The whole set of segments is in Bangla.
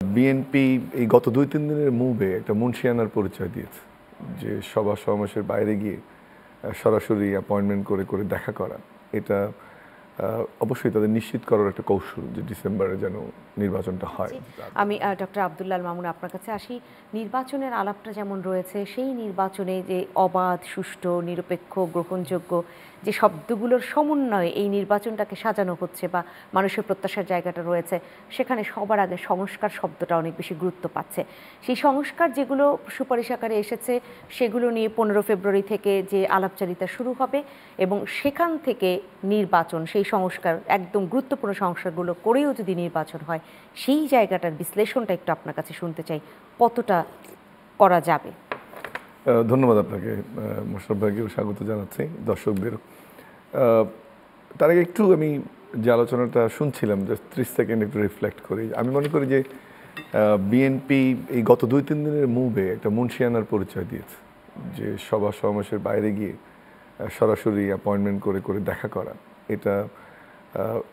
বিএনপি এই গত ২-৩ দিনের মুভে একটা মুনশিয়ানার পরিচয় দিয়েছে। যে সভা সমাবেশের বাইরে গিয়ে সরাসরি অ্যাপয়েন্টমেন্ট করে দেখা করা। এটা অবশ্যই তাদের নিশ্চিত করার একটা কৌশল যে ডিসেম্বরে যেন নির্বাচনটা হয়। আমি ডক্টর আব্দুল্লাহ আল মামুন আপনার কাছে আসি। নির্বাচনের আলাপটা যেমন রয়েছে, সেই নির্বাচনে যে অবাধ, সুষ্ঠু, নিরপেক্ষ, গ্রহণযোগ্য যে শব্দগুলোর সমন্বয়ে এই নির্বাচনটাকে সাজানো হচ্ছে বা মানুষের প্রত্যাশার জায়গাটা রয়েছে, সেখানে সবার আগে সংস্কার শব্দটা অনেক বেশি গুরুত্ব পাচ্ছে। সেই সংস্কার যেগুলো সুপারিশ আকারে এসেছে, সেগুলো নিয়ে 15 ফেব্রুয়ারি থেকে যে আলাপচারিতা শুরু হবে এবং সেখান থেকে নির্বাচন, সেই সংস্কার একদম গুরুত্বপূর্ণ সংস্কারগুলো করেও যদি নির্বাচন হয়, সেই জায়গাটার বিশ্লেষণটা একটু আপনার কাছে শুনতে চাই, কতটা করা যাবে। ধন্যবাদ আপনাকে, মোশাররফ ভাইকেও স্বাগত জানাচ্ছি, দর্শকদের। তার আগে একটু আমি যে আলোচনাটা শুনছিলাম, জাস্ট 30 সেকেন্ড একটু রিফ্লেক্ট করি। আমি মনে করি যে বিএনপি এই গত ২-৩ দিনের মুভে একটা মুনশিয়ানার পরিচয় দিয়েছে। যে সভা সমাবেশের বাইরে গিয়ে সরাসরি অ্যাপয়েন্টমেন্ট করে দেখা করা। এটা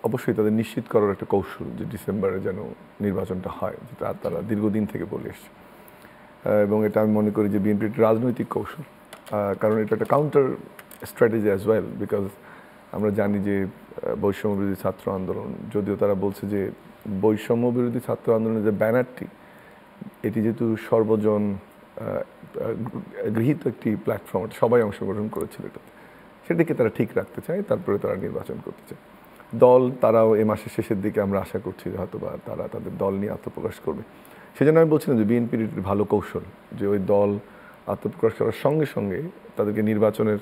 অবশ্যই তাদের নিশ্চিত করার একটা কৌশল যে ডিসেম্বরে যেন নির্বাচনটা হয়, যেটা তারা দীর্ঘদিন থেকে বলে এসছে। এবং এটা আমি মনে করি যে বিএনপির একটা রাজনৈতিক কৌশল, কারণ এটা একটা counter strategy as well, because আমরা জানি যে বৈষম্য বিরোধী ছাত্র আন্দোলন, যদিও তারা বলছে যে বৈষম্য বিরোধী ছাত্র আন্দোলনের যে ব্যানারটি, এটি যেহেতু সর্বজন গৃহীত একটি প্ল্যাটফর্ম, সবাই অংশগ্রহণ করেছিল এটাতে, সেটিকে তারা ঠিক রাখতে চায়, তারপরে তারা নির্বাচন করতে চায়। দল তারাও এ মাসের শেষের দিকে আমরা আশা করছি হয়তো বা তারা তাদের দল নিয়ে আত্মপ্রকাশ করবে। সেজন্য আমি বলছিলাম যে বিএনপির ভালো কৌশল যে ওই দল আত্মপ্রকাশ করার সঙ্গে সঙ্গে তাদেরকে নির্বাচনের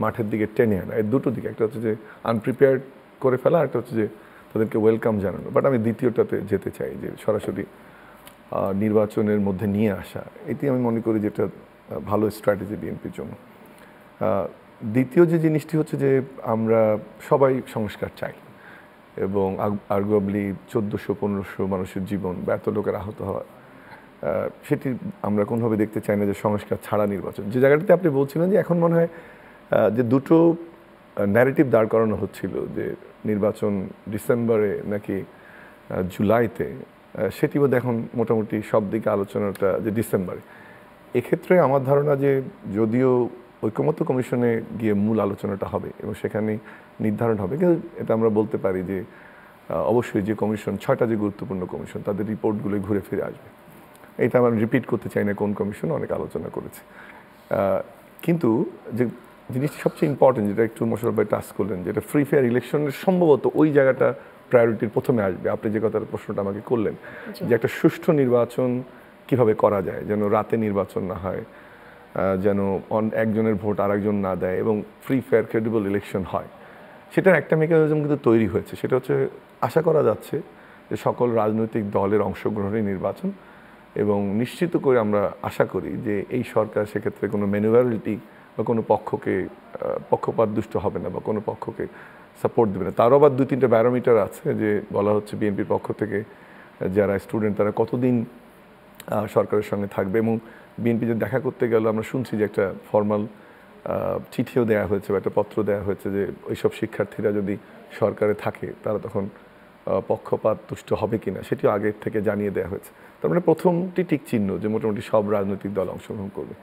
মাঠের দিকে টেনে আনা। এই দুটো দিকে, একটা হচ্ছে যে আনপ্রিপেয়ার্ড করে ফেলা, একটা হচ্ছে যে তাদেরকে ওয়েলকাম জানানো। বাট আমি দ্বিতীয়টাতে যেতে চাই, যে সরাসরি নির্বাচনের মধ্যে নিয়ে আসা। এটি আমি মনে করি যে এটা ভালো স্ট্র্যাটেজি বিএনপির জন্য। দ্বিতীয় যে জিনিসটি হচ্ছে যে আমরা সবাই সংস্কার চাই, এবং আর্গুয়েবলি 1400-1500 মানুষের জীবন বা এত লোকের আহত হওয়া, সেটি আমরা কোনোভাবে দেখতে চাই না যে সংস্কার ছাড়া নির্বাচন। যে জায়গাটিতে আপনি বলছিলেন যে এখন মনে হয় যে দুটো ন্যারেটিভ দাঁড় করানো হচ্ছিল, যে নির্বাচন ডিসেম্বরে নাকি জুলাইতে, সেটি বোধহয় এখন মোটামুটি সব দিকে আলোচনাটা যে ডিসেম্বরে। এক্ষেত্রে আমার ধারণা যে যদিও ঐকমত্য কমিশনে গিয়ে মূল আলোচনাটা হবে এবং সেখানে নির্ধারণ হবে, কিন্তু এটা আমরা বলতে পারি যে অবশ্যই যে কমিশন, 6টা যে গুরুত্বপূর্ণ কমিশন, তাদের রিপোর্টগুলো ঘুরে ফিরে আসবে। এটা আমরা রিপিট করতে চাই না কোন কমিশন, অনেক আলোচনা করেছে। কিন্তু যে জিনিসটি সবচেয়ে ইম্পর্টেন্ট, যেটা একটু মোশাররফ ভাই টাচ করলেন, যেটা ফ্রি ফেয়ার ইলেকশনের সম্ভবত ওই জায়গাটা প্রায়োরিটির প্রথমে আসবে। আপনি যে কথার প্রশ্নটা আমাকে করলেন, যে একটা সুষ্ঠু নির্বাচন কিভাবে করা যায়, যেন রাতে নির্বাচন না হয়, যেন একজনের ভোট আরেকজন না দেয়, এবং ফ্রি ফেয়ার ক্রেডিবল ইলেকশন হয়, সেটার একটা মেকানিজম কিন্তু তৈরি হয়েছে। সেটা হচ্ছে আশা করা যাচ্ছে যে সকল রাজনৈতিক দলের অংশগ্রহণে নির্বাচন, এবং নিশ্চিত করে আমরা আশা করি যে এই সরকার সেক্ষেত্রে কোনো ম্যানুয়ালিটি বা কোনো পক্ষকে পক্ষপাতদুষ্ট হবে না, বা কোনো পক্ষকে সাপোর্ট দেবে না। তারও আবার 2-3টা ব্যারোমিটার আছে, যে বলা হচ্ছে বিএনপির পক্ষ থেকে যারা স্টুডেন্ট তারা কতদিন সরকারের সঙ্গে থাকবে, এবং বিএনপি যে দেখা করতে গেল আমরা শুনছি যে একটা ফর্মাল চিঠিও দেওয়া হয়েছে বা একটা পত্র দেওয়া হয়েছে যে ওইসব শিক্ষার্থীরা যদি সরকারে থাকে তারা তখন পক্ষপাত তুষ্ট হবে কিনা, সেটিও আগের থেকে জানিয়ে দেওয়া হয়েছে। তার মানে প্রথমটি টিক চিহ্ন যে মোটামুটি সব রাজনৈতিক দল অংশগ্রহণ করবে।